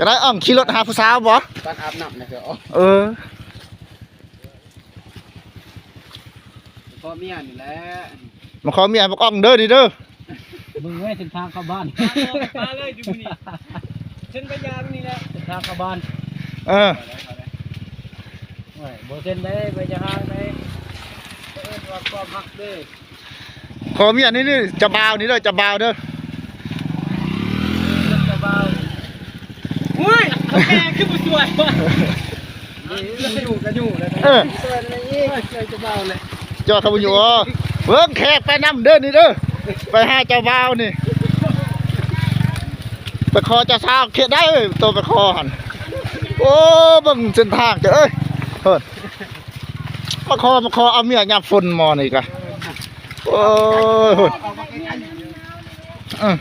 ก็ได้อ่องขี่รถหาผู้สาวบ่ ตอนอาบน้ำนะครับพ่อเมียนี่แหละมาขอเมียมาอ่องเด้อนี่เด้อมึงไว้เส้นทางเข้าบ้านมาเลยอยู่นี่เส้นไปยามนี่แหละเส้นทางเข้าบ้านบ่เส้นได้ไปจะห่างได้เอิ้นว่าความฮักเด้อขอเมียนี่จะบ่าวนี่เด้อจะบ่าวเด้อจะบ่าวอุ้ยแกคือบ่สวยว่ะอยู่กันอยู่เลยสวยเลยนี่จะบ่าวเลยจอดเขาอยู่เบิ่งแขกไปนำเด้อนี่เด้อไปหาเจ้าบ่าวนี่ไปขอเจ้าสาวเขียนได้ตัวไปขอหันโอ้บังเส้นทางเจ้าเอ้ยเฮ้ยมาขอเอาเมียยามฝนมอนี่กะโอ้ย